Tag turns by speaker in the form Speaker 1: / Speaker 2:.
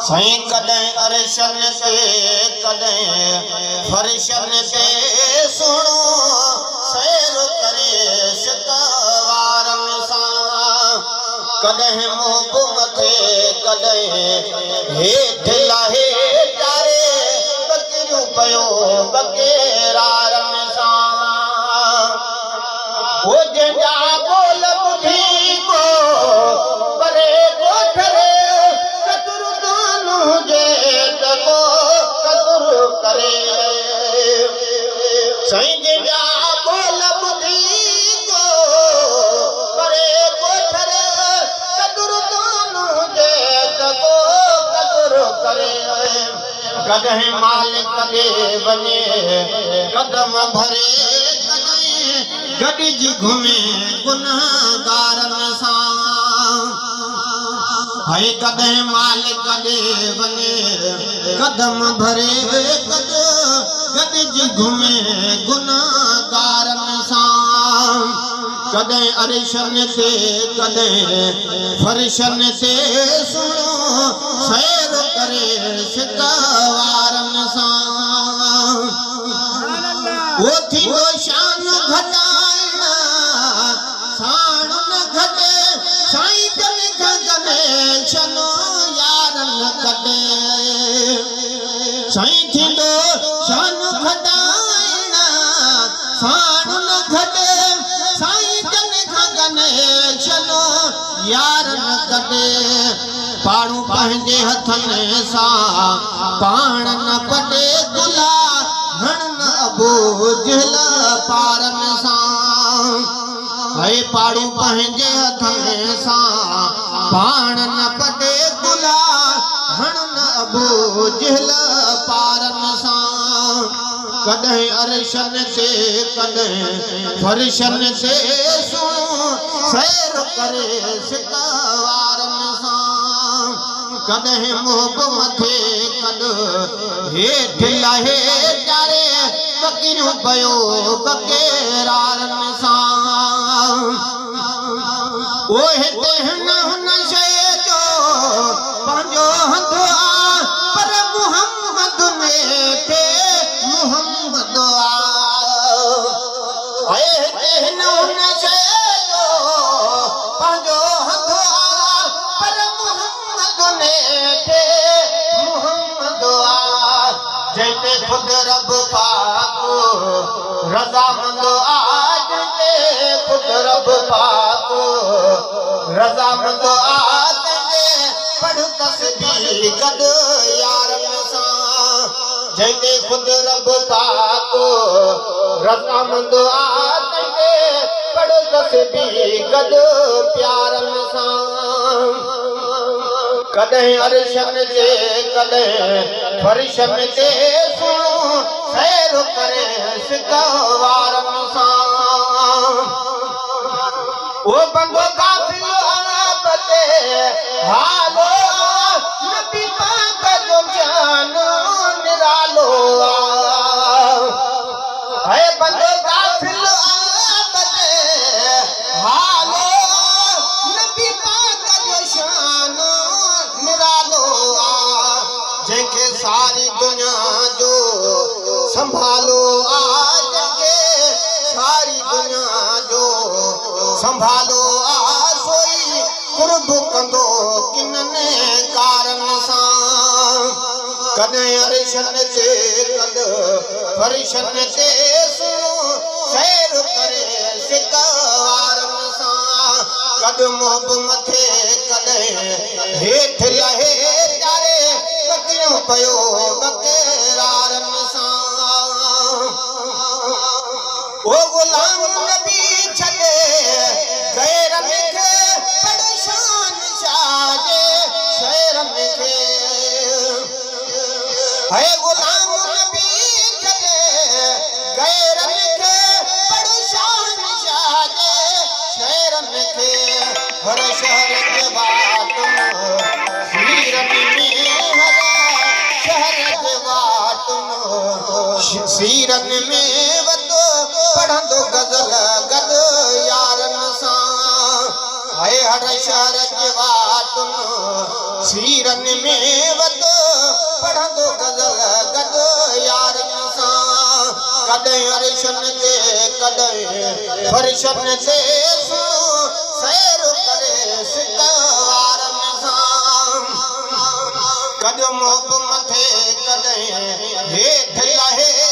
Speaker 1: साईं कॾहिं अरशन ते कॾहिं फर्शन ते सुणो सैर करे सिकवारनि सां कॾहिं मुंहुं मथे कॾहिं हेठि लहे चारे बकिरियूं पयो बकेरारनि सां वो जंहिंजा बोल ॿुधी को परे कोठरे कतुरदान हुजे त को कतुर करे साईं जंहिंजा बोल ॿुधी को परे कोठरे कतुरदान हुजे त को कतुर करे कॾहिं मालिक ॾे वञे कदम भरे गॾिजी घुमे गुनहगारनि सां हाय कॾहिं मालिक ॾे वञे कदम भरे गॾिजी घुमे गुनहगारनि सां कॾहिं अरशन ते कॾहिं फर्शन ते सुणो सैर करे सिकवारनि सां वो थींदो शान घटाइण साण न घटे साईं जन गणेशन यारनि कॾे साईं थींदो शान घटाइण साण न घटे साईं जन गणेशन यारनि कॾे पाणू पंहिंजे हथनि सां पाण न पटे गुला अबू जहल पारनि सां हाय पाड़ू पंहिंजे हथनि सां पाण न पटे गुला हण अबू जहल पारनि सां कॾहिं अरशन ते कॾहिं फर्शन ते सुणो सैर करे सिकवारनि सां कॾहिं मुंहुं मथे कॾहिं हेठि लहे चारे बकिरियूं पयो बकेरारनि सां ओ हिते हुन शइ जो पंहिंजो हंधु आहे पर मुहम्मद में थे मुहम्मद आहे हिते हुन शइ जो पंहिंजो हंधु आहे पर मुहम्मद में थे मुहम्मद आहे जंहिंते ख़ुदि रब रज़ामंद आज ते ख़ुद रब पाक रज़ामंद आज ते पढ़ तस्बीह गॾु यारनि सां जंहिंते ख़ुद रब पाक रज़ामंद आज ते पढ़ तस्बीह गॾु प्यारनि सां कॾहिं अरशन ते कॾहिं फर्शन ते सुणो सैर करे सिकवारनि सां ओ बंदो काफ़िल अरब ते हालो नबी पाक जो जान निरालो है बंदो काफ़िल अरब ते हालो नबी पाक जो शान निरालो जंहिंखे सारी दुनिया जो संभालो आज के सारी दुनिया जो संभालो आ सोई कुर्ब कंदो किनने कारनि सां कॾहिं अरशन ते कॾहिं फर्शन ते सुणो सैर करे सिकवारनि सां कॾहिं मुंहुं मथे कॾहिं हेठि लहे चारे बकिरियूं पयो बकेरारनि सां ओ गुलाम नबी छॾे गैरनि खे परेशान छाजे शहरनि खे है गुलाम नबी छॾे गैरनि खे परेशान छाजे शहरनि खे हर शहर के बाटुनि सीरनि में शहर के बाटुनि सीरनि में वतो पढ़ंदो गज़ल गॾु यारनि सां आहे हर शहर जे वाटुनि सीरनि में वधो पढ़ंदो गज़ल गॾु यारनि सां कॾहिं अर्शनि ते कॾहिं फर्शनि ते सैर करे सिक वारनि सां कॾहिं मोब मथे कॾहिं हेठि लहे